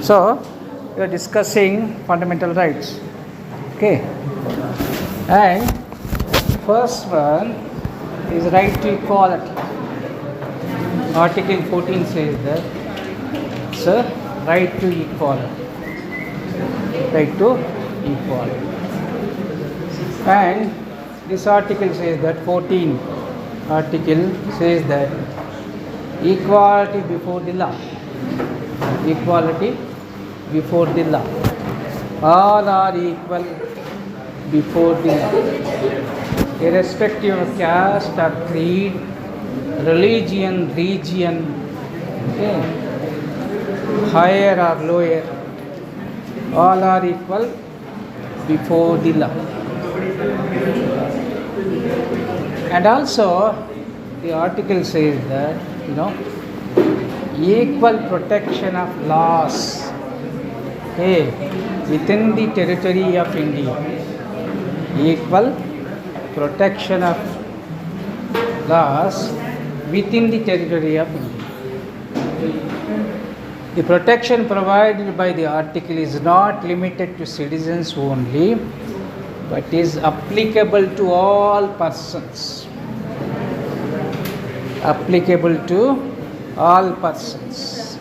So we are discussing fundamental rights. Okay, and first one is right to equality. Article 14 says that it's a right to equality. Right to equality. And this article says that 14 article says that equality before the law. Equality before the law. All are equal before the law, irrespective of caste or creed, religion, region, okay, higher or lower, all are equal before the law. And also the article says that equal protection of laws, okay, within the territory of India. Equal protection of laws within the territory of India. The protection provided by the article is not limited to citizens only, but is applicable to all persons. Applicable to all persons.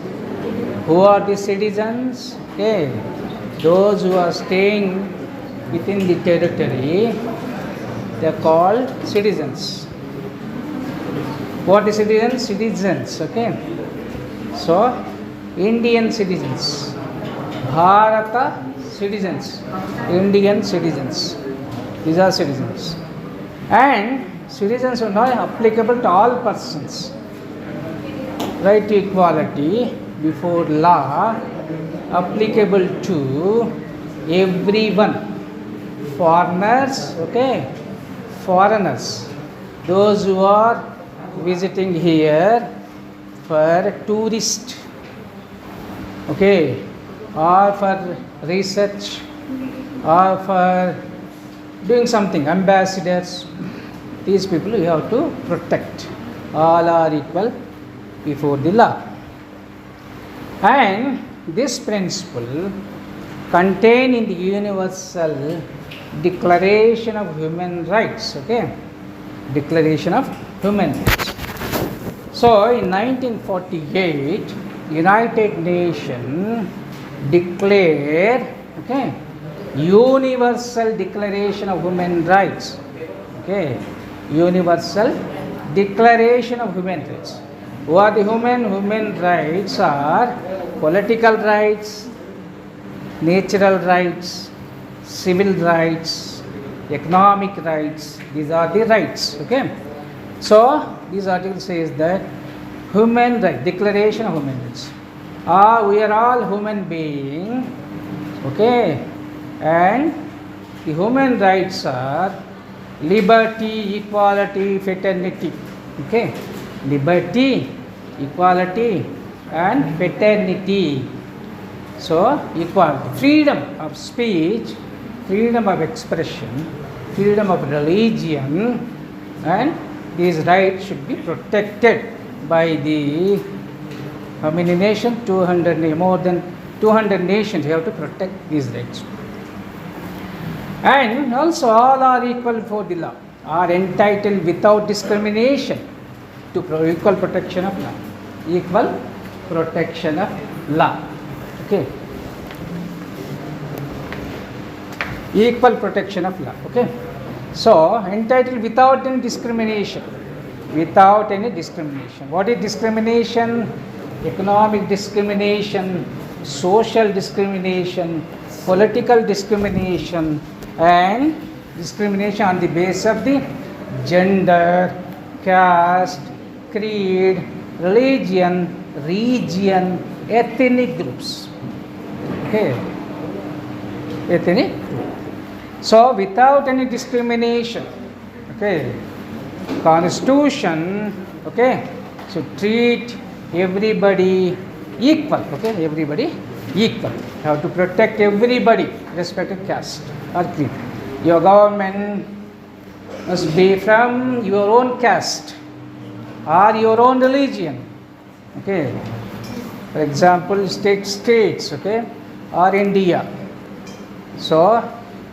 Who are the citizens? Okay, those who are staying within the territory, they are called citizens. What is citizens? Citizens, okay. So, Indian citizens, Bharata citizens, Indian citizens. These are citizens. And citizens are not applicable to all persons. Right to equality before law applicable to everyone. Foreigners, okay, foreigners, those who are visiting here for tourist, okay, or for research, or for doing something, ambassadors, these people you have to protect. All are equal before the law. And this principle contained in the Universal Declaration of Human Rights, okay, Declaration of Human Rights. So in 1948, United Nations declared, okay, Universal Declaration of Human Rights, okay, Universal Declaration of Human Rights. What are the human rights are political rights, natural rights, civil rights, economic rights. These are the rights, okay. So this article says that human right, Declaration of Human Rights. We are all human beings, okay, and the human rights are liberty, equality, fraternity, okay, liberty, equality, and fraternity. So equality, freedom of speech, freedom of expression, freedom of religion, and these rights should be protected by the how many nations? 200, more than 200 nations have to protect these rights. And also all are equal before the law, are entitled without discrimination to equal protection of law. Equal protection of law, okay. Equal protection of law, okay. So entitled without any discrimination. Without any discrimination. What is discrimination? Economic discrimination, social discrimination, political discrimination, and discrimination on the basis of the gender, caste, creed, religion, region, ethnic groups, okay, ethnic group. So without any discrimination, okay, Constitution, okay, should treat everybody equal, okay, everybody equal. You have to protect everybody, respective caste or creed. Your government must be from your own caste or your own religion, okay, For example, states, okay, or India. So,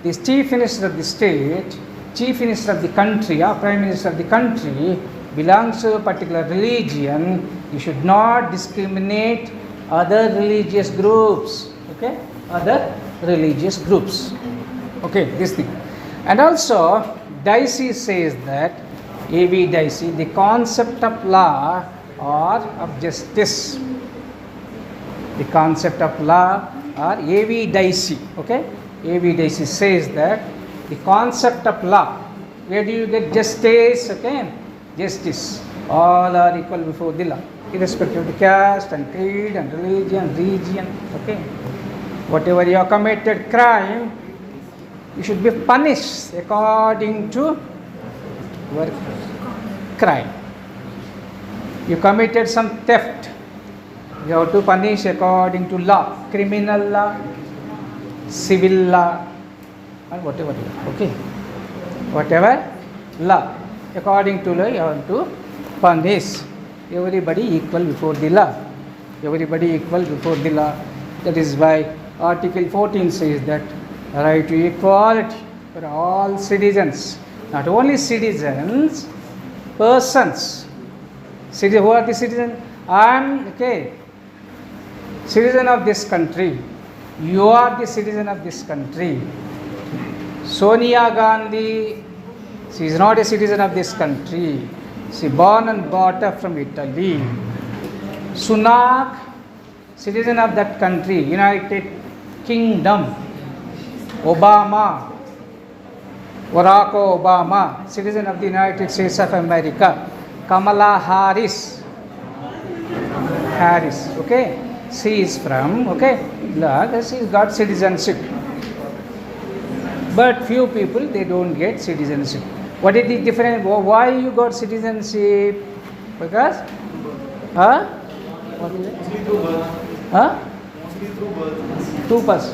the chief minister of the state, chief minister of the country, or prime minister of the country belongs to a particular religion. You should not discriminate other religious groups, okay, other religious groups, okay, this thing. And also, Dicey says that, A.V. Dicey, the concept of law or of justice, the concept of law or A.V. Dicey, okay, A.V. Dicey says that the concept of law, where do you get justice, okay, justice, all are equal before the law, irrespective of the caste and creed and religion, region, okay. Whatever you have committed crime, you should be punished according to your crime. You committed some theft, you have to punish according to law, criminal law, civil law, and whatever, okay, whatever law, according to law you have to punish. Everybody equal before the law, everybody equal before the law. That is why Article 14 says that right to equality for all citizens, not only citizens, persons. Who are the citizens? I am, okay, citizen of this country. You are the citizen of this country. Sonia Gandhi, she is not a citizen of this country. She born and brought up from Italy. Sunak, citizen of that country, United Kingdom. Obama, Barack Obama, citizen of the United States of America. Kamala Harris, okay, she is from, okay, she got citizenship. But few people, they don't get citizenship. What is the difference? Why you got citizenship? Because, what is it? Two births.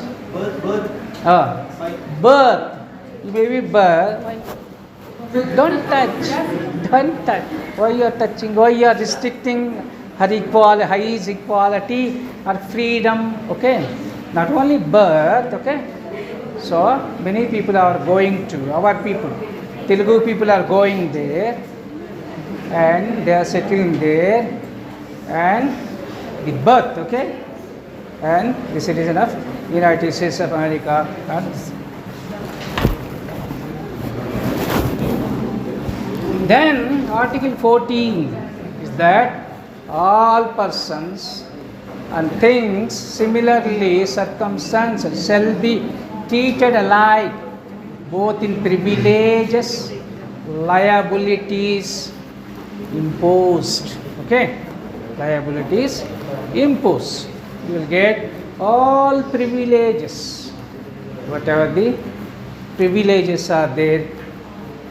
Birth. Maybe birth. Don't touch. Why you are touching? Why you are restricting her equality or freedom? Okay. Not only birth. Okay. So many people are going to, our people, Telugu people are going there and they are settling there, and the birth, okay, and the citizen of United States of America. Then Article 14 is that all persons and things similarly circumstances shall be treated alike, both in privileges, liabilities imposed. Okay, liabilities imposed. You will get all privileges. Whatever the privileges are there,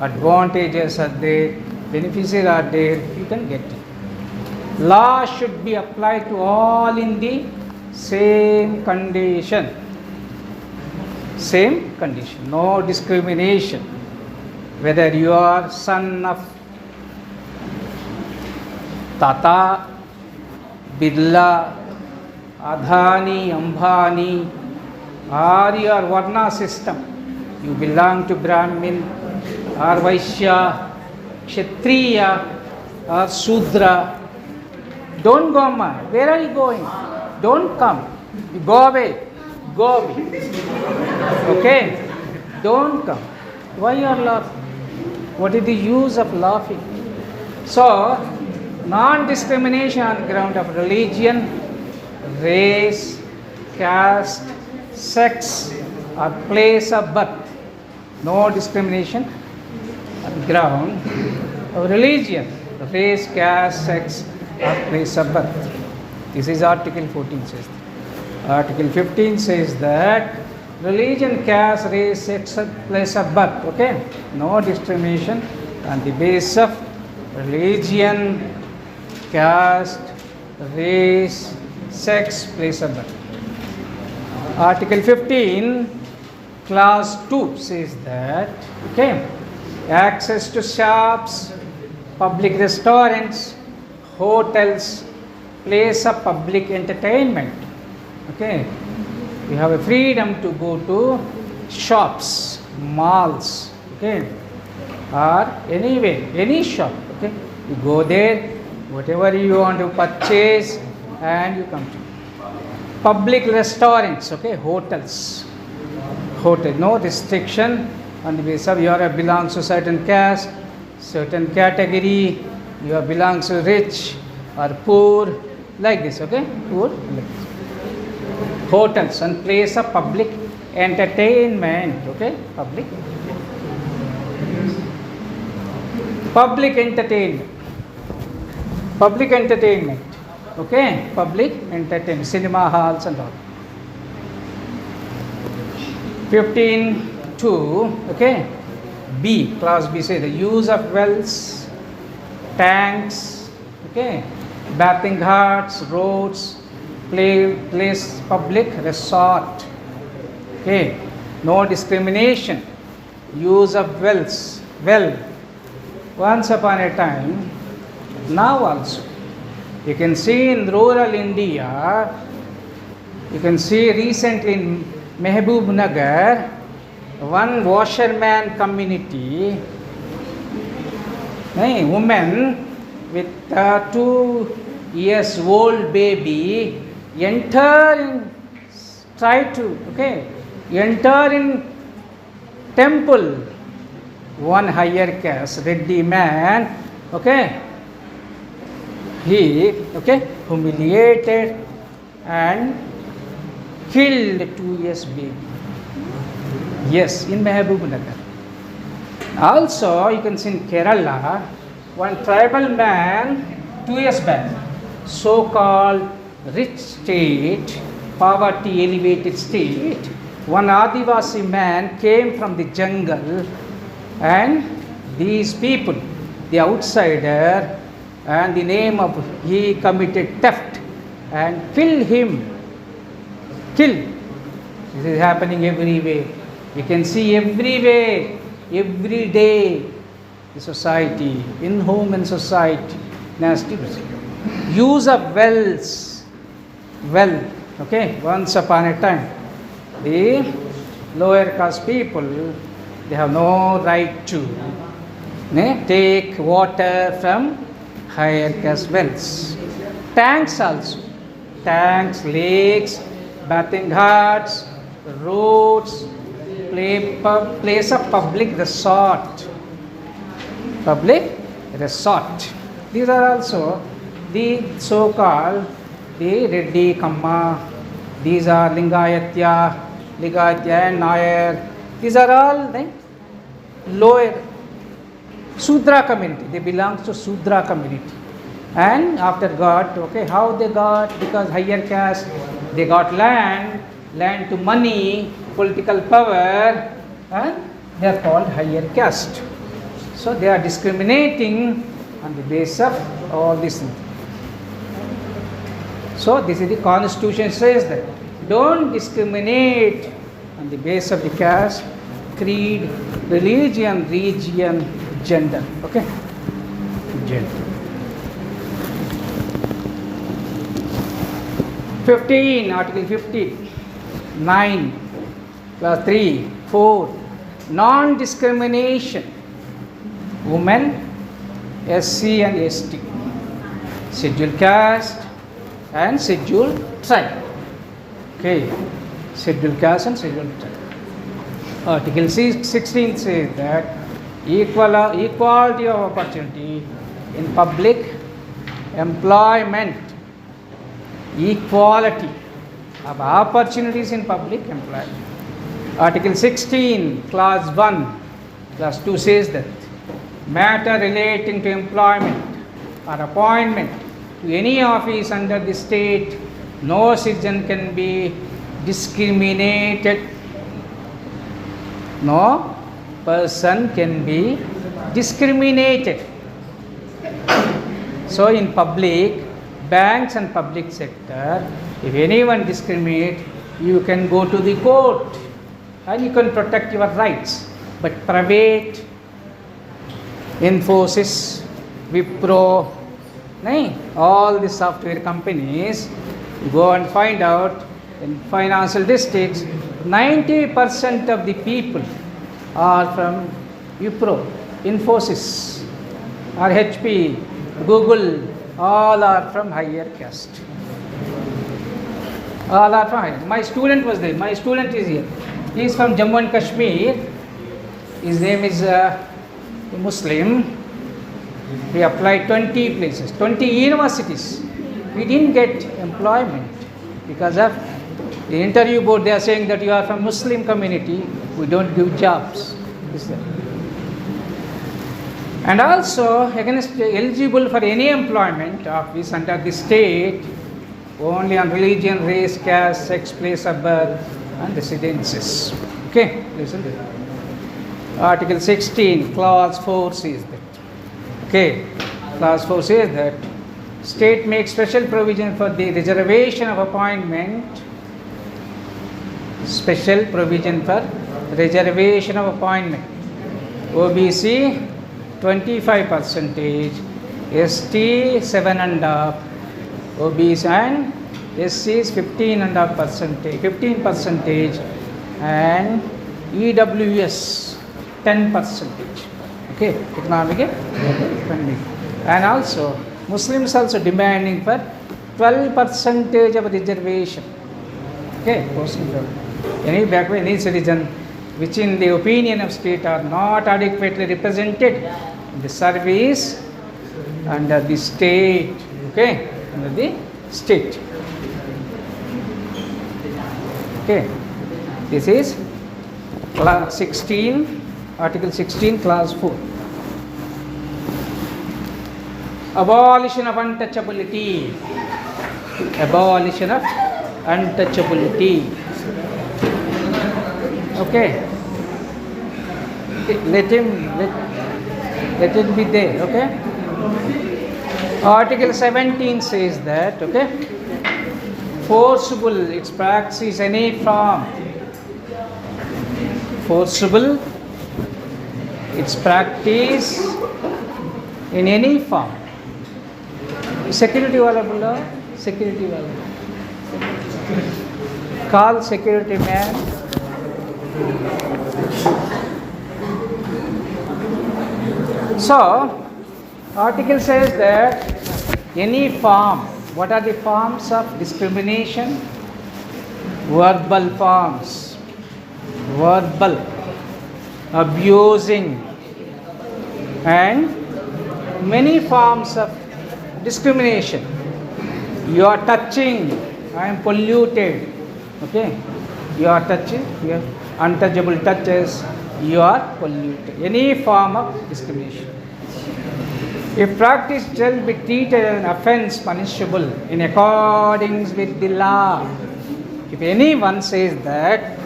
advantages are there, benefices are there, you can get it. Law should be applied to all in the same condition. Same condition, no discrimination. Whether you are son of Tata, Birla, Adani, Ambani, or your Varna system, you belong to Brahmin or Vaishya, Kshatriya or Sudra, don't go, man. Where are you going? Don't come. You go away. Go away. Okay? Don't come. Why you are laughing? What is the use of laughing? So, non-discrimination on the ground of religion, race, caste, sex, or place of birth. No discrimination on the ground of religion, race, caste, sex, or place of birth. This is Article 14 says. Article 15 says that religion, caste, race, sex, place of birth. Okay? No discrimination on the basis of religion, caste, race, sex, place of birth. Article 15, clause 2 says that, okay, access to shops, public restaurants, hotels, place of public entertainment. Okay, we have a freedom to go to shops, malls, okay, or anywhere, any shop. Okay, you go there, whatever you want to purchase, and you come to public restaurants. Okay, hotels, no restriction on the basis of you are belongs to certain caste, certain category, you are belongs to rich or poor, like this. Okay, poor, like this. Hotels and place of public entertainment. Okay, public entertainment, okay, public entertainment, cinema halls and all. 15(2), okay, B, clause B, say the use of wells, tanks, okay, bathing huts, roads, place, public resort. Okay, no discrimination. Use of wells, well, once upon a time, now also. You can see in rural India, you can see recently in Mehboob Nagar, one washerman community, a woman with a 2 years old baby enter in temple. One higher caste Reddy man, okay, he, okay, humiliated and killed 2 years baby. Yes, in Mehboob Nagar. Also, you can see in Kerala, one tribal man 2 years back, so-called rich state, poverty elevated state, one Adivasi man came from the jungle, and these people, the outsider, and the name of he committed theft and killed him. This is happening everywhere. You can see everywhere, every day, the society, inhuman society, nasty. Use of wells, okay, once upon a time, the lower caste people, they have no right to take water from higher caste wells. Tanks also, lakes, bathing huts, roads, place of public resort. These are also the so-called the Reddy, Kamma. These are Lingayatya and Nair. These are all the lower Sudra community. They belong to Sudra community. And after got, okay, how they got? Because higher caste, they got land to money, political power, and they are called higher caste. So they are discriminating on the basis of all these things. So this is the constitution says that don't discriminate on the basis of the caste, creed, religion, region, gender. Okay, gender. 15, Article 59, Clause 3, 4, non-discrimination, women, SC and ST, scheduled caste and scheduled tribe. Okay, scheduled caste and scheduled tribe. Article 16 says that equality of opportunity in public employment. Equality of opportunities in public employment. Article 16, Clause 1, Clause 2 says that matter relating to employment or appointment to any office under the state, no citizen can be discriminated. No person can be discriminated. So in public, banks and public sector, if anyone discriminate, you can go to the court and you can protect your rights. But private, Infosys, Wipro, nahi, all the software companies, you go and find out in financial districts, 90% of the people are from Wipro, Infosys, or HP, Google, all are from higher caste. All are from higher. My student was there. My student is here. He is from Jammu and Kashmir. His name is Muslim. He applied 20 places, 20 universities. He didn't get employment because of the interview board. They are saying that you are from Muslim community. We don't give jobs. And also, against eligible for any employment office under the state, only on religion, race, caste, sex, place of birth, and residences. Okay, listen to that. Article 16, Clause 4 says that. Okay, Clause 4 says that state makes special provision for the reservation of appointment. Special provision for reservation of appointment. OBC 25%, ST 7.5%, OBC and SCs 15.5%, and EWS 10%. Okay, economic and also Muslims also demanding for 12% of reservation. Okay, any citizen which in the opinion of state are not adequately represented in the service under the state. Okay, under the state. Okay, this is Clause 16, Article 16, Clause 4. Abolition of untouchability. Abolition of untouchability. Okay. Let it be there. Okay. Article 17 says that. Okay. Forcible, its practice is any form. Forcible, its practice in any form. Security wala bola, security wala. Call security man. So, article says that any form. What are the forms of discrimination? Verbal forms. Verbal, abusing, and many forms of discrimination. You are touching, I am polluted. Okay, you are touching, you are untouchable touches, you are polluted. Any form of discrimination. If practiced shall be treated as an offence punishable in accordance with the law. If anyone says that,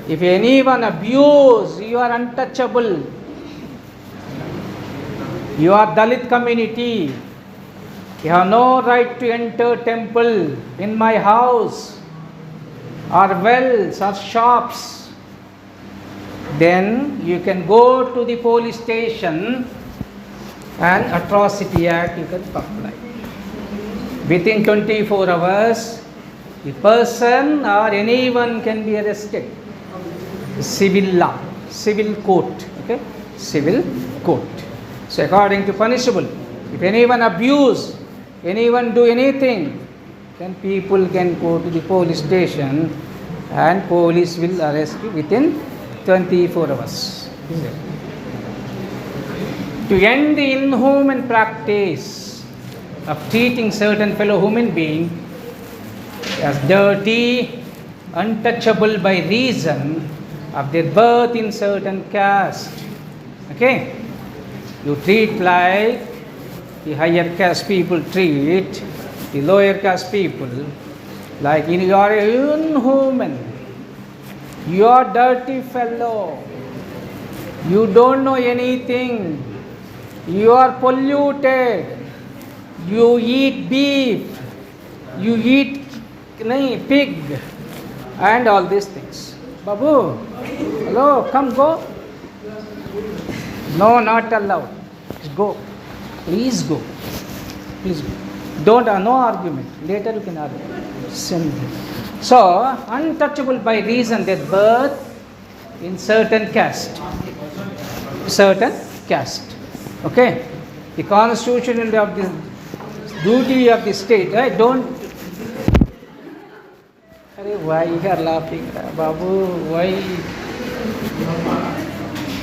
if anyone abuse, you are untouchable. You are Dalit community. You have no right to enter temple in my house or wells or shops. Then you can go to the police station and Atrocity Act you can apply. Within 24 hours, the person or anyone can be arrested. Civil law, civil court, okay, civil court. So according to punishable, if anyone abuse, anyone do anything, then people can go to the police station and police will arrest you within 24 hours. To end the inhuman practice of treating certain fellow human being as dirty, untouchable by reason of their birth in certain caste. Okay? You treat like the higher caste people treat the lower caste people, like you are inhuman. You are dirty fellow. You don't know anything. You are polluted. You eat beef. You eat pig. And all these things. Babu, hello, come go. No, not allowed. Go. Please go. Please don't, no argument. Later you can argue. Simple. So, untouchable by reason that birth in certain caste. Certain caste. Okay? The constitution of this duty of the state, right? Don't. Why you are laughing, Babu? Why?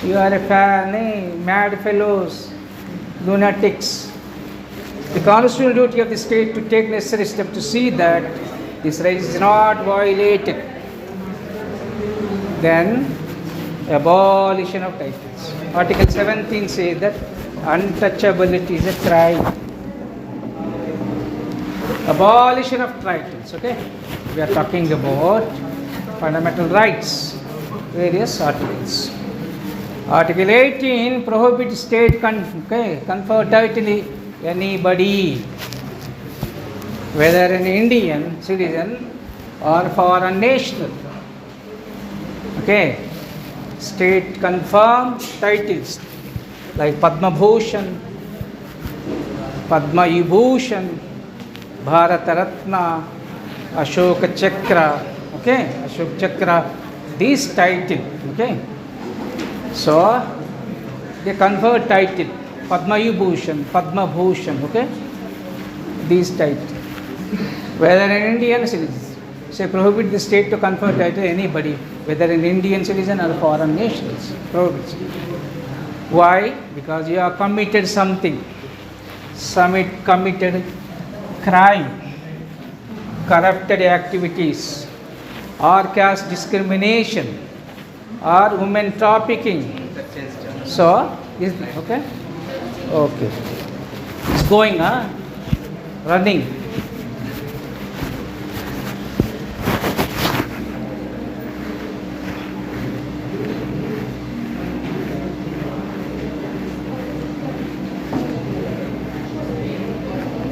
You are a fan, eh? Mad fellows, lunatics. The constitutional duty of the state to take necessary steps to see that this right is not violated. Then, abolition of titles. Article 17 says that untouchability is a crime. Abolition of titles, okay? We are talking about fundamental rights, various articles. Article 18 prohibits state confer title anybody, whether an Indian citizen or foreign national. Okay, state confirm titles like Padma Bhushan, Padma Vibhushan, Bharata Ratna, Ashoka Chakra, okay, Ashoka Chakra, these titles, okay. So, they confer title, Padma Vibhushan, Padma Bhushan, okay, these titles. Whether an Indian citizen, say prohibit the state to confer title to anybody, whether an Indian citizen or foreign nationals, prohibits. Why? Because you have committed something, committed crime, corrupted activities, or caste discrimination, or women trafficking. So, is okay? Okay. It's going, running.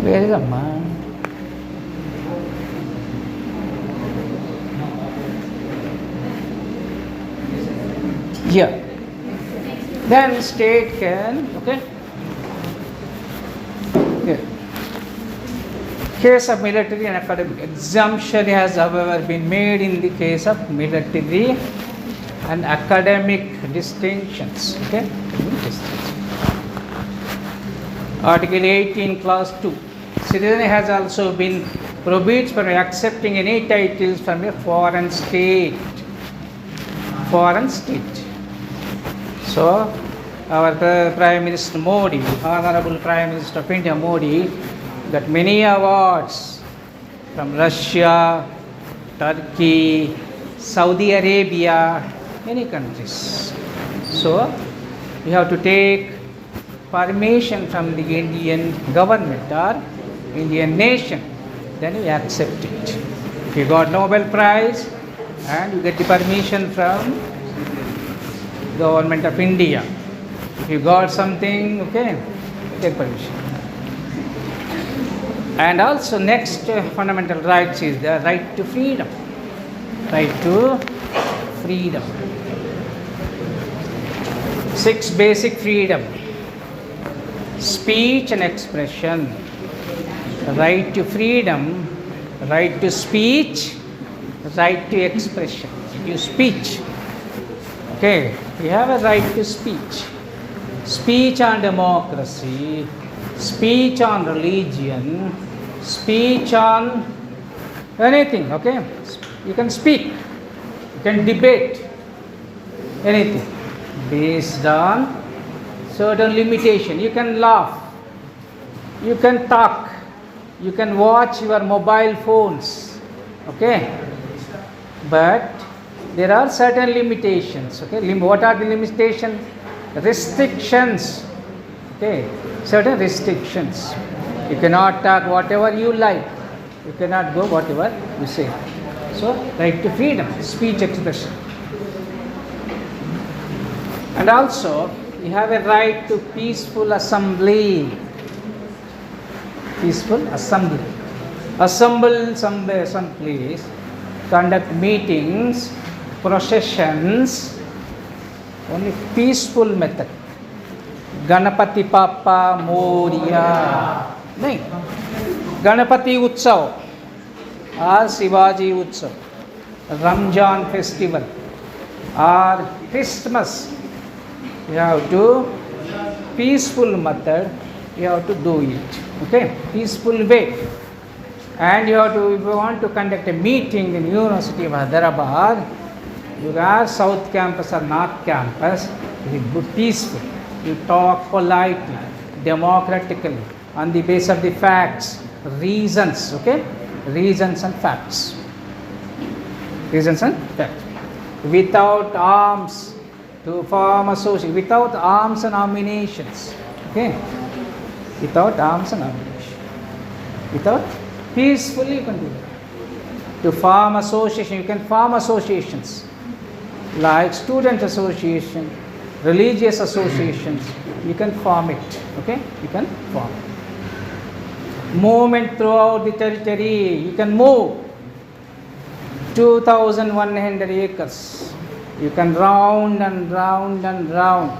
Where is Amma? Here. Then state can, okay? Here. Case of military and academic exemption has however been made in the case of military and academic distinctions, okay? Article 18 clause 2. Citizen has also been prohibited from accepting any titles from a foreign state. Foreign state. So, our Prime Minister Modi, Honorable Prime Minister of India Modi, got many awards from Russia, Turkey, Saudi Arabia, many countries. So, you have to take permission from the Indian government or Indian nation, then you accept it. If you got Nobel Prize and you get the permission from government of India, if you got something, okay, take permission. And also next fundamental rights is the right to freedom. Right to freedom. 6 basic freedom. Speech and expression. Right to freedom, right to speech, right to expression. You speech. Okay, we have a right to speech. Speech on democracy, speech on religion, speech on anything, okay? You can speak, you can debate, anything based on certain limitation. You can laugh, you can talk, you can watch your mobile phones, okay? But there are certain limitations, okay? What are the limitations? Restrictions, okay? Certain restrictions. You cannot talk whatever you like. You cannot go whatever you say. So, right to freedom, speech expression. And also, you have a right to peaceful assembly. Peaceful assembly. Assemble some place, conduct meetings, processions, only peaceful method. Ganapati Papa Moria. नहीं, गणपति उत्सव or Shivaji उत्सव, Ramzan festival or Christmas, you have to peaceful method, you have to do it, okay, peaceful way. And you have to, if you want to conduct a meeting in University of Hyderabad, you are South Campus or North Campus, it is peaceful. You talk politely, democratically, on the basis of the facts, reasons, okay, reasons and facts. Reasons and facts. Without arms to form association, without arms and nominations, okay, without arms and nominations, without, peacefully you can do that. To form association, you can form associations like student association, religious associations, you can form it, okay, you can form it. Movement throughout the territory, you can move 2,100 acres, you can round and round and round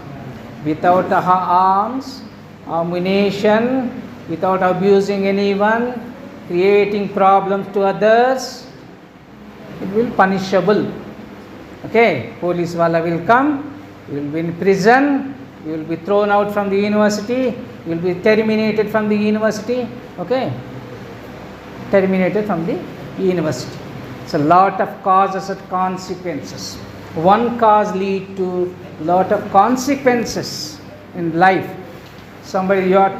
without arms, ammunition, without abusing anyone, creating problems to others. It will punishable, okay, police wala will come, you will be in prison, you will be thrown out from the university, you will be terminated from the university, okay, terminated from the university. It's a lot of causes and consequences. One cause lead to lot of consequences in life. Somebody, you are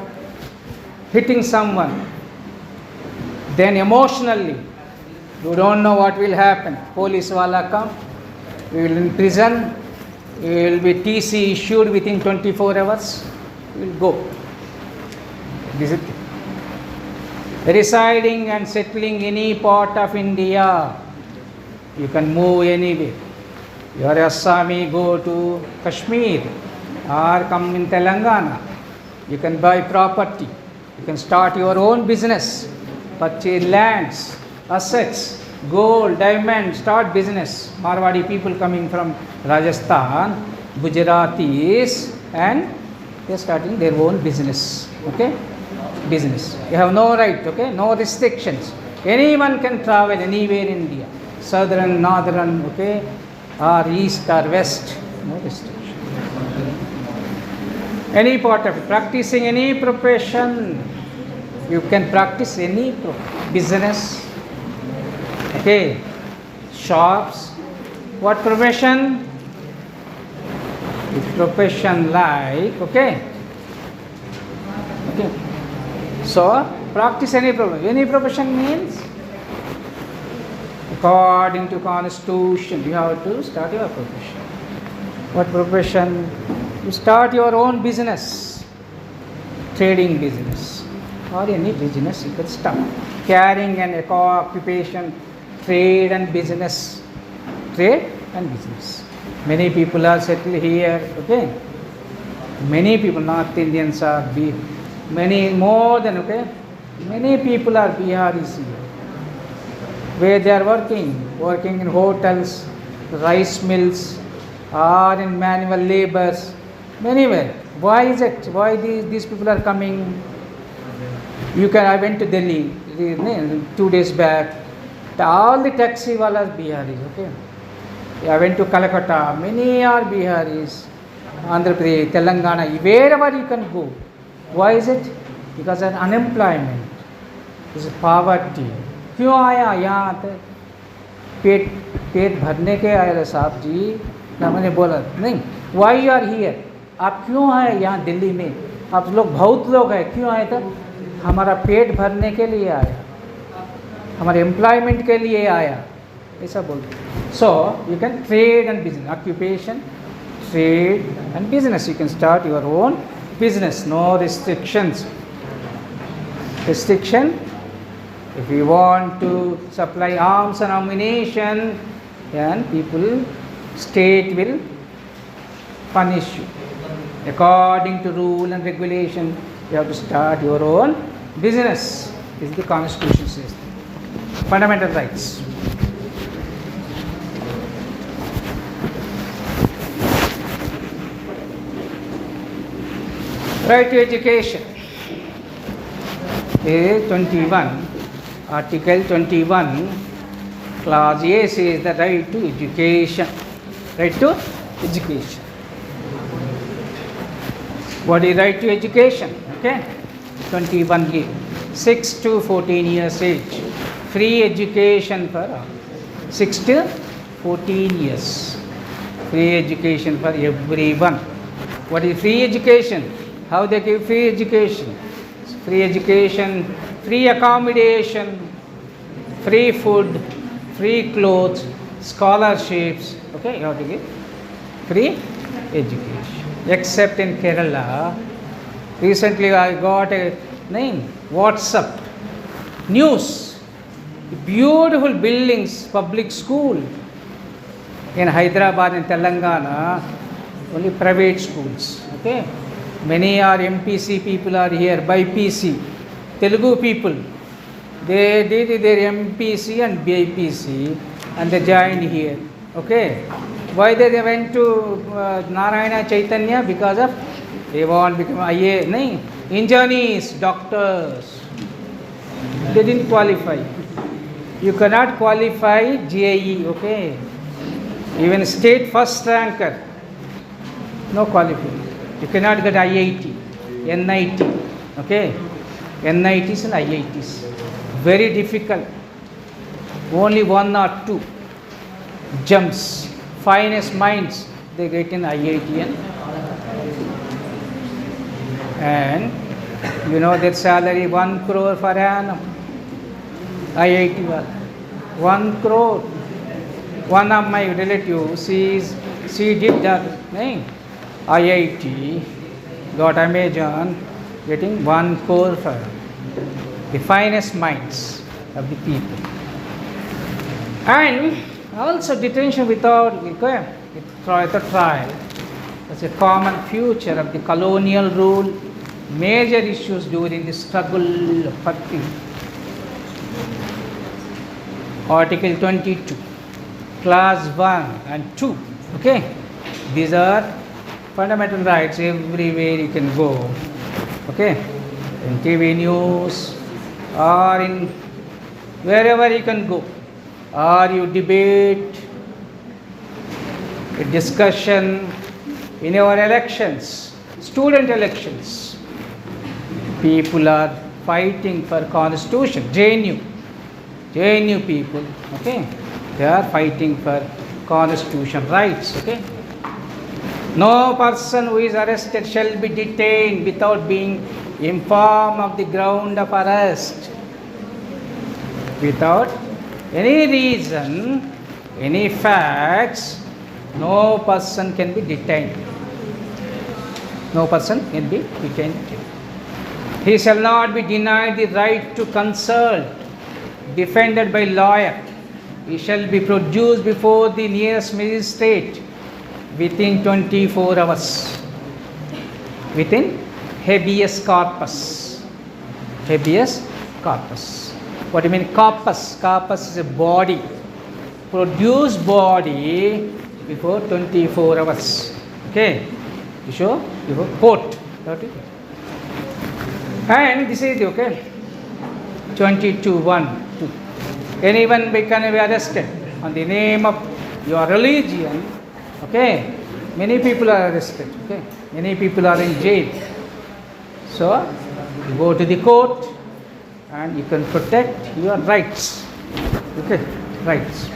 hitting someone, then emotionally you don't know what will happen, police wala come, you will in prison, you will be TC issued within 24 hours, you will go. This is residing and settling any part of India, you can move anywhere. You are Assami, go to Kashmir or come in Telangana, you can buy property, you can start your own business, purchase lands, assets, gold, diamond, start business. Marwadi people coming from Rajasthan, Gujaratis, and they are starting their own business, okay, business. You have no right, okay, no restrictions. Anyone can travel anywhere in India, southern, northern, okay, or east or west, no restriction. Any part of it, practicing any profession, you can practice any business, okay, shops. What profession? If profession like, okay, okay. So practice any profession. Any profession means according to constitution you have to start your profession. What profession? You start your own business, trading business, or any business you can start. Carrying an occupation, trade and business. Trade and business. Many people are settled here, okay. Many people, North Indians are many more than, okay. Many people are Biharis here. Where they are working in hotels, rice mills, or in manual labors, anywhere. Why is it? Why these people are coming? I went to Delhi 2 days back. All the taxi walas Biharis, okay. I went to Calcutta, many are Biharis, Andhra Pradesh, Telangana, wherever you can go. Why is it? Because of unemployment, is poverty. क्यों आया यहाँ तक? पेट भरने के आए साहब जी ना, मैंने बोला नहीं, वाई यू आर हियर, आप क्यों आए यहाँ दिल्ली में? आप लोग बहुत लोग हैं, क्यों आए थे? हमारा पेट भरने के लिए आया, हमारे एम्प्लॉयमेंट के लिए आया, ऐसा बोलते. So you can trade and business, occupation, trade and business. You can start your own business, no restrictions. Restriction, if you want to supply arms and ammunition, then state will punish you. According to rule and regulation, you have to start your own business. This is the Constitution says. Fundamental rights. Right to education. 21, Article 21, Clause A says the right to education. Right to education. What is right to education? Okay, 21A, 6 to 14 years age, free education for all. 6 to 14 years, free education for everyone. What is free education? How they give free education? Free education, free accommodation, free food, free clothes, scholarships. Okay, you have to give free education. Except in Kerala, recently I got a name, WhatsApp news, beautiful buildings, public school in Hyderabad and Telangana, only private schools. Okay, many are MPC people are here, BPC, Telugu people. They did their MPC and BPC and they joined here. Okay, why they went to Narayana Chaitanya? Because of they want to become IA, engineers, doctors. They didn't qualify. You cannot qualify JEE. Okay, even state first ranker, no qualification. You cannot get IIT, NIT. Okay, NITs and IITs, very difficult. Only 1 or 2 gems, finest minds, they get in IIT and you know their salary 1 crore per annum. IIT 1 crore. One of my relatives, she did that name. IIT, got Amazon, getting 1 crore for the finest minds of the people. And also detention without trial. That's a common feature of the colonial rule, major issues during the struggle for peace. Article 22, Clause 1 and 2. Okay, these are fundamental rights. Everywhere you can go. Okay, in TV news or in wherever you can go, or you debate, a discussion in your elections, student elections. People are fighting for constitution. JNU people. Okay, they are fighting for constitution rights. Okay, no person who is arrested shall be detained without being informed of the ground of arrest. Without any reason, any facts, no person can be detained. No person can be detained. He shall not be denied the right to consult, defended by lawyer. He shall be produced before the nearest magistrate within 24 hours. Within habeas corpus. Habeas corpus. What do you mean corpus? Corpus is a body. Produce body before 24 hours. Okay. You show before court. And this is okay. 22(1)(2). Anyone can be arrested on the name of your religion. Okay. Many people are arrested. Okay. Many people are in jail. So you go to the court and you can protect your rights. Okay, rights.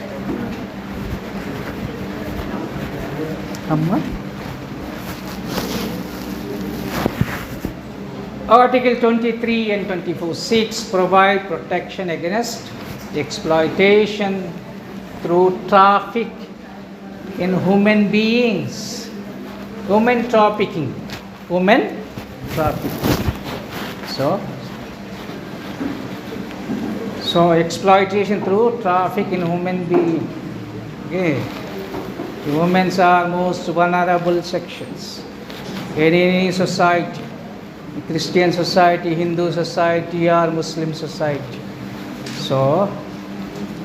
Article 23 and 24(6) provide protection against exploitation through traffic in human beings. Human trafficking. So exploitation through traffic in human being. Okay. The women are most vulnerable sections in any society. Christian society, Hindu society or Muslim society. So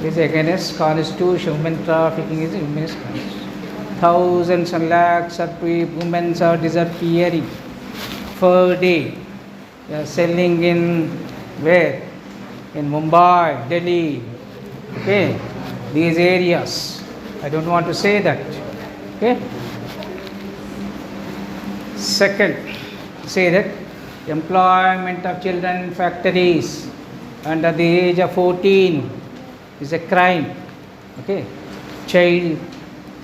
it is against constitution. Human trafficking is against constitution. Thousands and lakhs of women are disappearing per day. They are selling in Where? In Mumbai, Delhi, okay, these areas. I don't want to say that, okay. Second, say that employment of children in factories under the age of 14 is a crime, okay. Child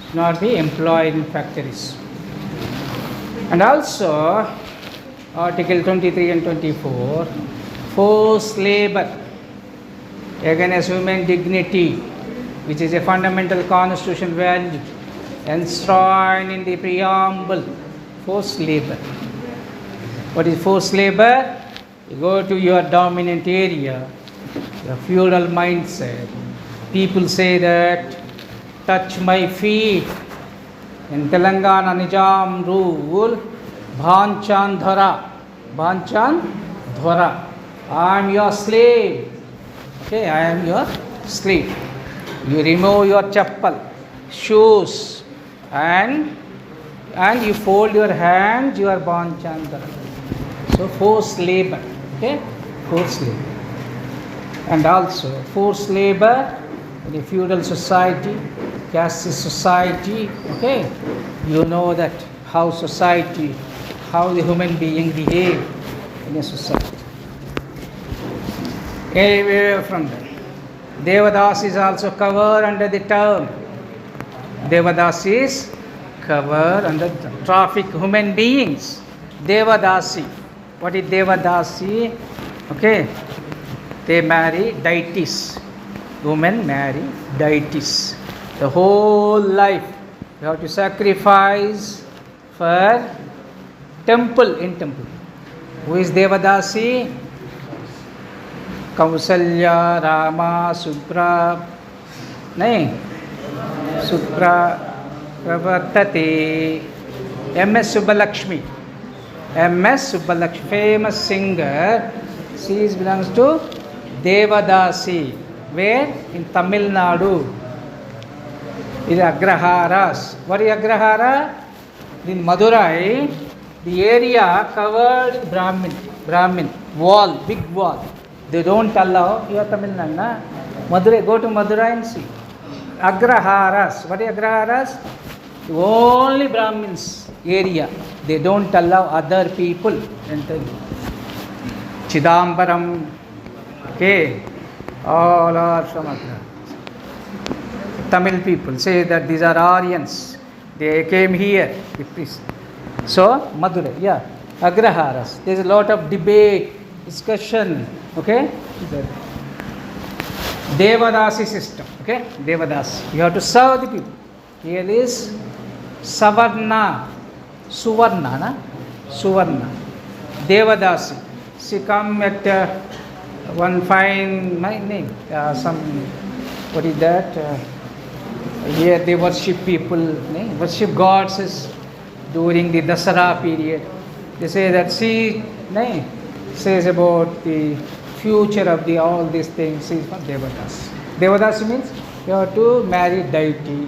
should not be employed in factories. And also, Article 23 and 24, forced labor against human dignity, which is a fundamental constitutional value enshrined in the preamble. Forced labor. What is forced labor? You go to your dominant area, your feudal mindset. People say that, touch my feet. In Telangana Nizam rule, Bhanchan Dhara. Bhanchan Dhara. I am your slave. Okay, I am your slave. You remove your chappal, shoes, and you fold your hands, you are Bhanchan Dhara. So forced labor. Okay, forced labor. And also forced labor in a feudal society, caste society, okay, you know that how society, how the human being behave in a society. Anyway, from that, Devadas is also covered under the term. Devadas is covered under the traffic human beings. Devadasi. What is Devadasi? Okay, they marry deities. Women marry deities. The whole life you have to sacrifice for temple, in temple. Who is Devadasi? Kausalya, Rama, Subra, Supra, Pravartate, M.S. Subbalakshmi. M.S. Subbalakshmi, famous singer, she belongs to Devadasi. Where? In Tamil Nadu. In Agraharas. What is Agrahara? In Madurai, the area covered Brahmin, wall, big wall. They don't allow, you are Tamil Nadu, na? Madurai, go to Madurai and see. Agraharas. What is Agraharas? Only Brahmins area. They don't allow other people enter. Chidambaram, okay, all are from Agra. Tamil people say that these are Aryans. They came here with this. So, Madurai, yeah, Agraharas. There is a lot of debate, discussion, okay. Devadasi system, okay, Devadasi. You have to serve the people. Here is Savarna, Suvarna, na? Suvarna. Devadasi. She come at one fine name, some, what is that? Here they worship people, worship gods during the Dasara period. They say that she says about the future of the all these things. She is from Devadasi. Devadasi means you have to marry deity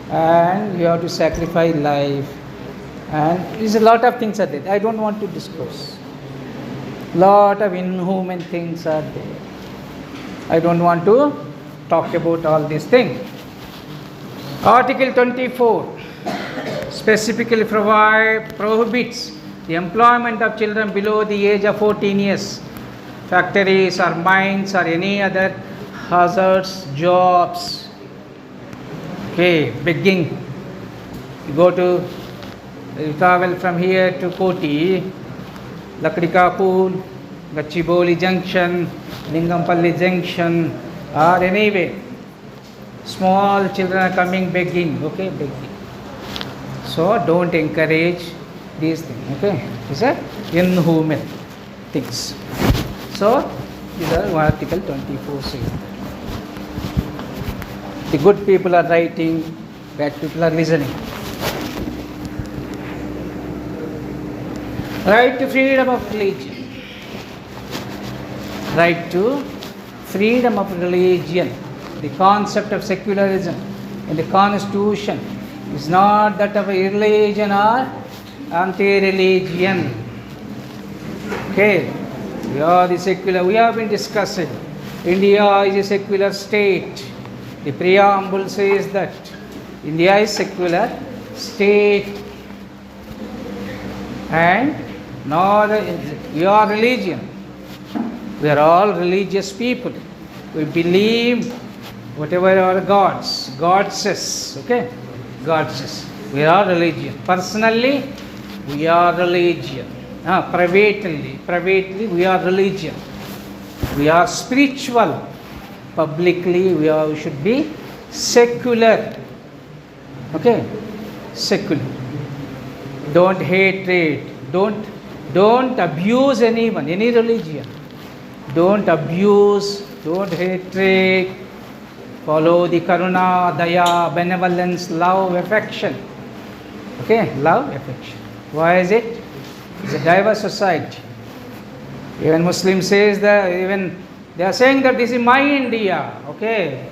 and you have to sacrifice life, and there's a lot of things are there. I don't want to disclose. Lot of inhuman things are there. I don't want to talk about all these things. Article 24 specifically prohibits the employment of children below the age of 14 years. Factories or mines or any other hazardous jobs. Okay, begging. You travel from here to Koti, Lakdikapur, Gachibowli Junction, Lingampalli Junction, or anyway, small children are coming begging, okay, begging. So don't encourage these things, okay. These are inhuman things. So these are Article 24 says. The good people are writing, bad people are listening. Right to freedom of religion. Right to freedom of religion. The concept of secularism in the Constitution is not that of a religion or anti-religion. Okay. We are the secular. We have been discussing. India is a secular state. The preamble says that India is secular state, and not your religion. We are all religious people. We believe whatever our gods, goddesses, okay? Goddesses. We are religion. Personally, we are religion. Privately, we are religion. We are spiritual. Publicly, we should be secular. Okay? Secular. Don't hate it. Don't abuse anyone, any religion. Don't abuse, don't hatred. Follow the karuna, daya, benevolence, love, affection. Okay, love, affection. Why is it? It's a diverse society. Even Muslim says that, even they are saying that this is my India. Okay,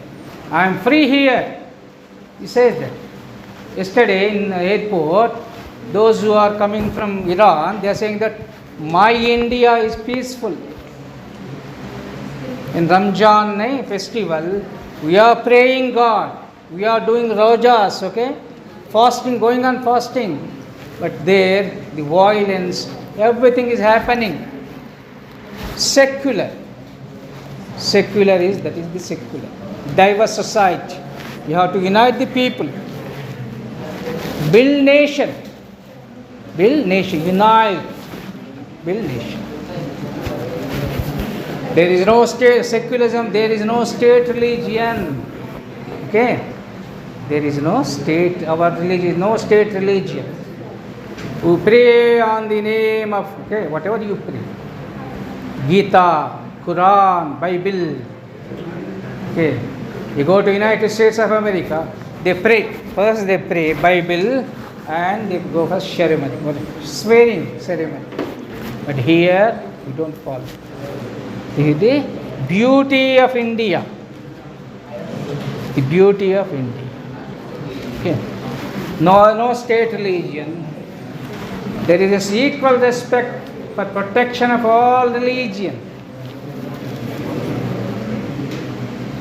I am free here. He says that. Yesterday in the airport, those who are coming from Iran, they are saying that my India is peaceful. In Ramjan festival, we are praying God. We are doing rojas, okay? Fasting, going on fasting. But there, the violence, everything is happening. Secular. Secular is, that is the secular. Diverse society. You have to unite the people. Build nation. Build nation. Unite. Build nation. There is no state secularism, there is no state religion. Okay? There is no state, our religion, no state religion. We pray on the name of, okay, whatever you pray. Gita, Quran, Bible. Okay. You go to United States of America, they pray. First they pray Bible and they go for ceremony, swearing ceremony. But here, we don't follow. This is the beauty of India. The beauty of India. Okay. No state religion. There is equal respect for protection of all religion.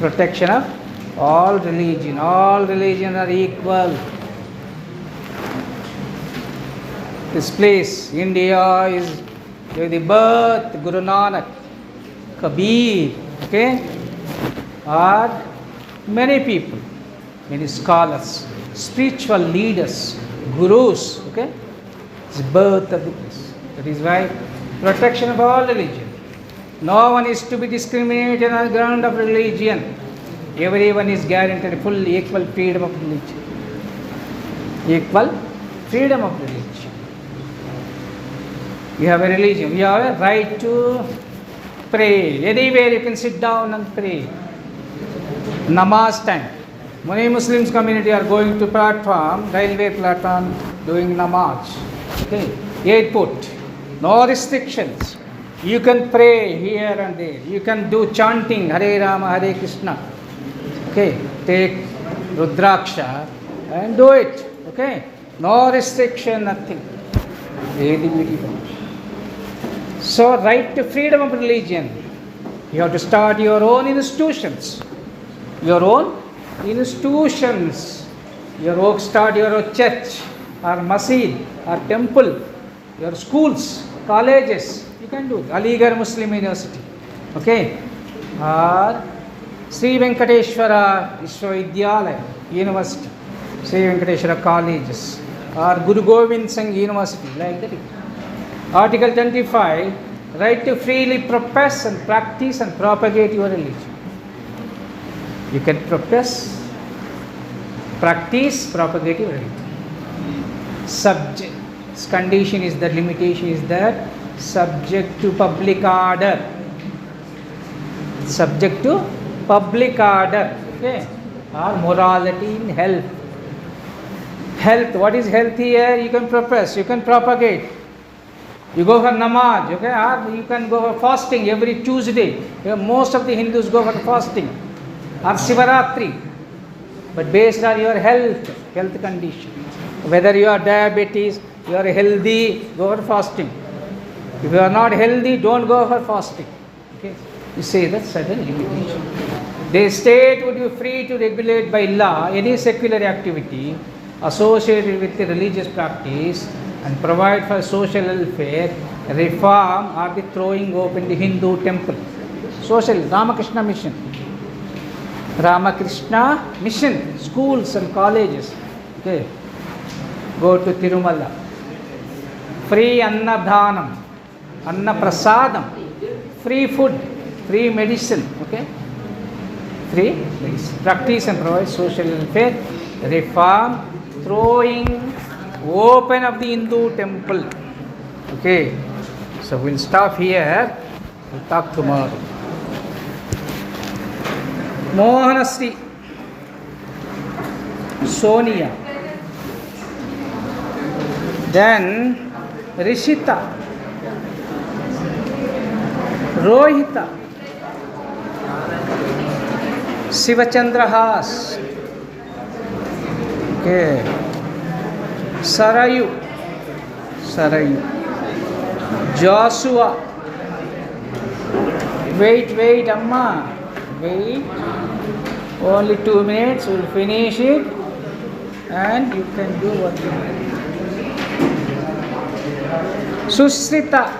Protection of all religion. All religions are equal. This place, India, is the birth Guru Nanak, Kabir, okay, are many people, many scholars, spiritual leaders, gurus, okay. It's the birth of the place. That is why protection of all religion. No one is to be discriminated on the ground of religion. Everyone is guaranteed full equal freedom of religion. Equal freedom of religion. You have a religion. You have a right to pray. Anywhere you can sit down and pray. Namaz time. Many Muslims community are going to platform, railway platform, doing namaz. Okay. Airport. No restrictions. You can pray here and there. You can do chanting Hare Rama, Hare Krishna. Okay. Take Rudraksha and do it. Okay. No restriction, nothing. Very beautiful. So, right to freedom of religion. You have to start your own institutions. Your own institutions. Start your own church or masjid or temple. Your schools, colleges. You can do it. Aligarh Muslim University. Okay. Or Sri Venkateshwara Vishwavidyalaya University. Sri Venkateshwara Colleges. Or Guru Govind Singh University. Like that. Article 25, right to freely profess and practice and propagate your religion. You can profess, practice, propagate your religion. Subject, condition is that, limitation is that, subject to public order. Subject to public order, okay, or morality in health. Health, what is health here? You can profess, you can propagate. You go for namaz, okay, or you can go for fasting every Tuesday. Most of the Hindus go for fasting, or Sivaratri. But based on your health condition. Whether you are diabetes, you are healthy, go for fasting. If you are not healthy, don't go for fasting. Okay, you say that certain limitation. The state would be free to regulate by law any secular activity associated with the religious practice and provide for social welfare, reform, or the throwing open the Hindu temple. Social Ramakrishna Mission. Ramakrishna Mission, schools and colleges. Okay, go to Tirumala. Free Annadhanam, Anna Prasadam, free food, free medicine. Okay, free medicine. Practice and provide social welfare, reform, throwing open of the Hindu temple. Okay, so we'll stop here. We'll talk tomorrow. Mohanasri, Sonia, then Rishita, Rohita, Sivachandra Has, okay, Sarayu, Joshua, wait, Amma, wait, only 2 minutes, we'll finish it and you can do what you want. Susrita,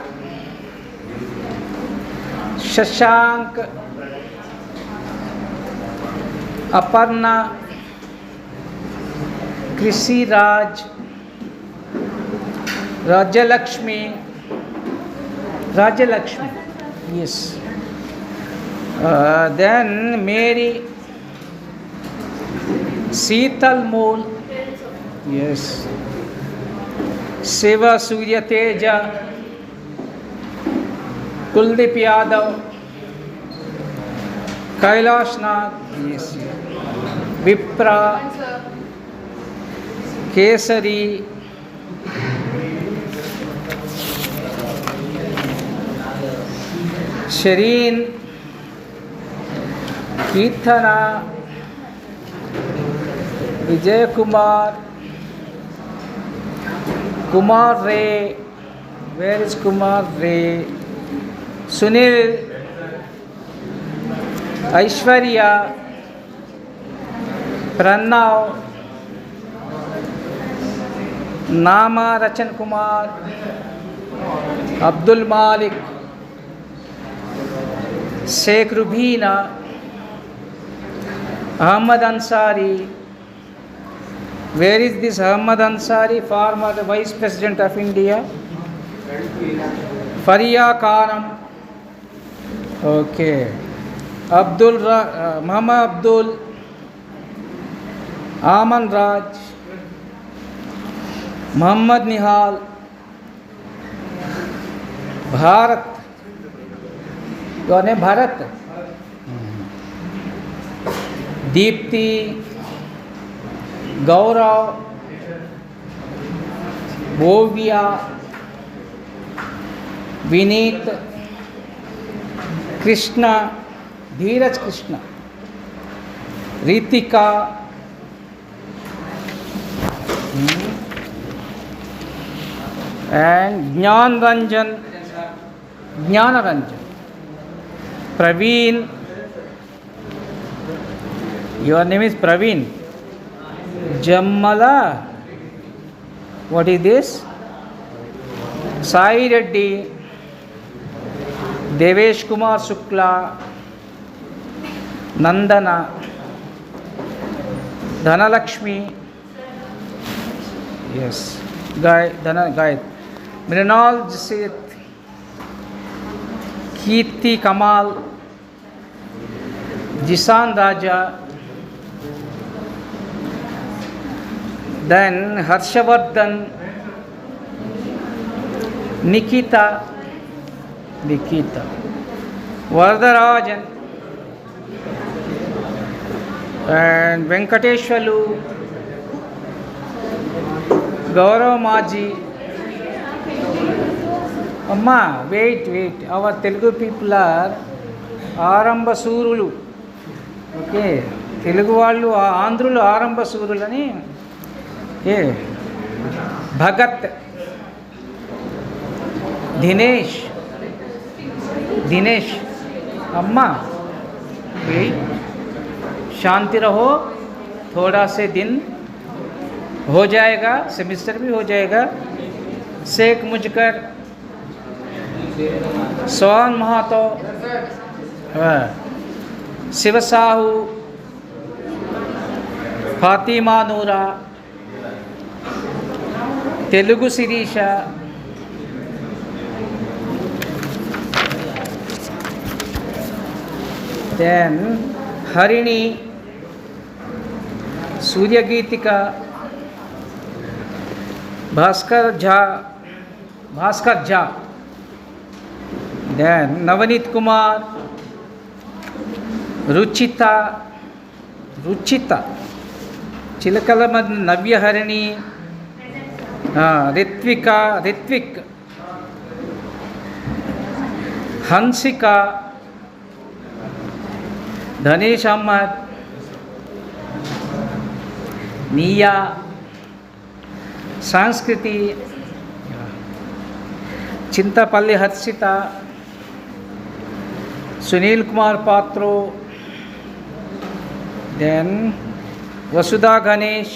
Shashank, Aparna, Krisi Raj, Rajalakshmi, yes. Then Mary, Seetal Mool, yes. Shiva Surya Teja, Kuldeep Yadav, Kailash Nath, yes. Vipra, Kesari, Shireen, Kirtana, Vijay Kumar, Kumar Ray, where is Kumar Ray? Sunil, Aishwarya, Pranav, Nama Rachan Kumar, Abdul Malik, Sheikh Rubina, Ahmad Ansari. Where is this Ahmad Ansari, former Vice President of India? Faria Khanam. Okay. Muhammad Abdul, Aman Raj, Muhammad Nihal, Bharat. Your name Bharat? Deepti, Gaurav, Bovia, Vineet, Krishna, Dheeraj Krishna, Ritika, and Jnana Ranjan, Praveen. Your name is Praveen. Jammala, what is this? Sai Reddy, Devesh Kumar Shukla, Nandana, Dhanalakshmi, yes, Guy, Mrinal Jasit, Kirti Kamal, Jisan Raja, then Harshavardhan, Nikita, Vardarajan, and Venkateshwalu, Gaurav Maji. Amma, wait, our Telugu people are Aramba Surulu. Okay, Telugu వాళ్ళు ఆంధ్రులు ఆరంభ సూరులని. Bhagat, Dinesh Dinesh अम्मा भाई शांति रहो, थोड़ा से दिन हो जाएगा, सेमिस्टर भी हो जाएगा। शेख मुजकर, सोहन महातो, शिव साहू, फातिमा नूरा, तेलुगु शिरीषा, then हरिणी, सूर्य गीतिका, भास्कर झा, then नवनीत कुमार, रुचिता चिलकल नव्य हरिणी, ऋत्विक, हंसिका, धनेश अहमद, निया, संस्कृति, Chintapalli Harshita, Sunil Kumar Patro, then Vasudha Ganesh,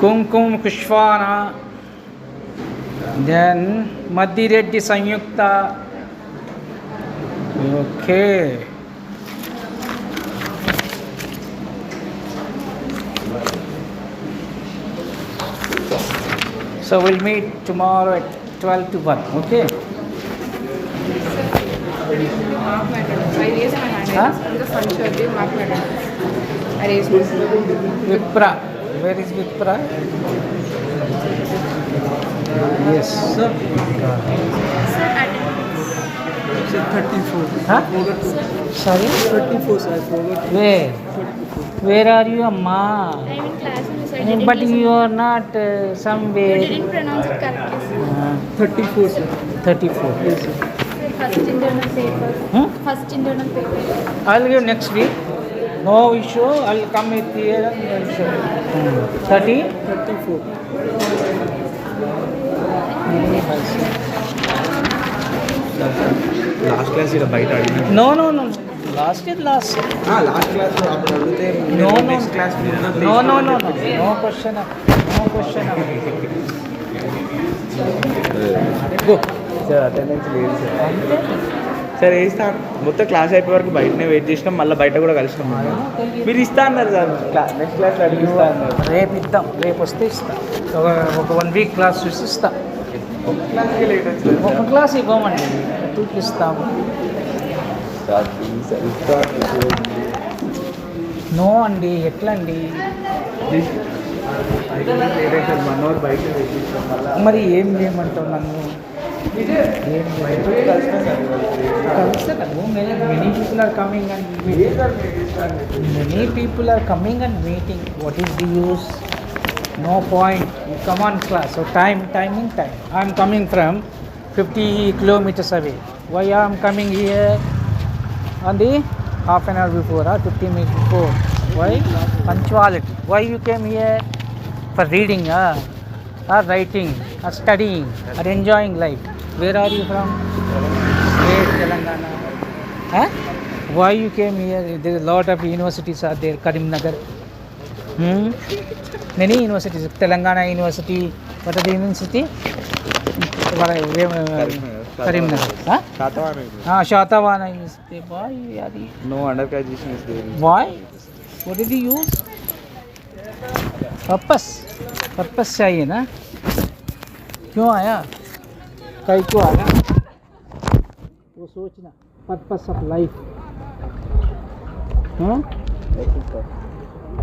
Kumkum कुशवाना, then मद्दिरेड्डी Sanyukta, okay. So we'll meet tomorrow at 12 to 1, okay? Mark my attendance. I raised my hand. Huh? In the front shirt, they mark my attendance. I raised my hand. Vipra, where is Vipra? Yes. Sir, attendance. Sir, 34. Huh? Sorry? 34, sir. I forgot. Where? 34. Where are you, Amma? I'm in class and I didn't But listen. you are not You somewhere. didn't pronounce it correctly. 34, sir. 34. Yes, sir. Sir, first internal paper. Hmm? First internal paper. I'll give next week. No issue. I'll come with here and I'll show you. 30? 34. Last class ఇలా బయట అడిగిన No. Last is last. Last class అప్పుడు అడిగితే No. Next class No question. No question. Go. Sir attendance లేదు sir అంతే. Sir వేస్తా మొత్తం class అయిపోయే వరకు బయటనే వెయిట్ చేసినాం, మళ్ళీ బయట కూడా కలిసినాం. మీరు ఇస్తా అన్నారు సార్, నెక్స్ట్ క్లాస్లో అడిగిస్తా అన్నారు. రేపు ఇద్దాం, రేపు వస్తే ఇస్తా. ఒక 1 వీక్ క్లాస్ చూసి ఇస్తా. ఒక క్లాస్కి లేట్ వచ్చింది ఒక క్లాస్ ఇవ్వమండి, 2కి ఇస్తాము. సార్ ప్లీజ్ సార్ ఇస్తా. నో అండి, ఎట్లా అండి? లేట్ అయితే సార్ 1 అవర్ బయట వెయిట్ చేసినాం, మళ్ళీ మరి ఏం చేయమంటావు నన్ను? ఏం కలిసినా సార్ కలిసాను. Many people are coming and many people are coming and meeting. What is the use? No point. You come on class. So time. I am coming from 50 kilometers away. Why I am coming here on the half an hour before or 15 minutes before? Why? Punctuality. Why you came here? For reading or writing or studying or enjoying life. Where are you from? Where? Telangana. Huh? Why you came here? There are a lot of universities are there. Karimnagar. Many universities. Telangana University. What are the university? Karimnagar. Huh? Shatavana University. Why are you? No under graduation is there. Why? What did you use? Purpose चाहिए ना? क्यों आया? कहीं क्यों आया? वो सोचना. Purpose of life. Huh?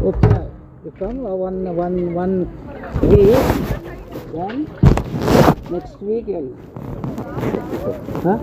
Okay. You come one week. Then next week. Huh?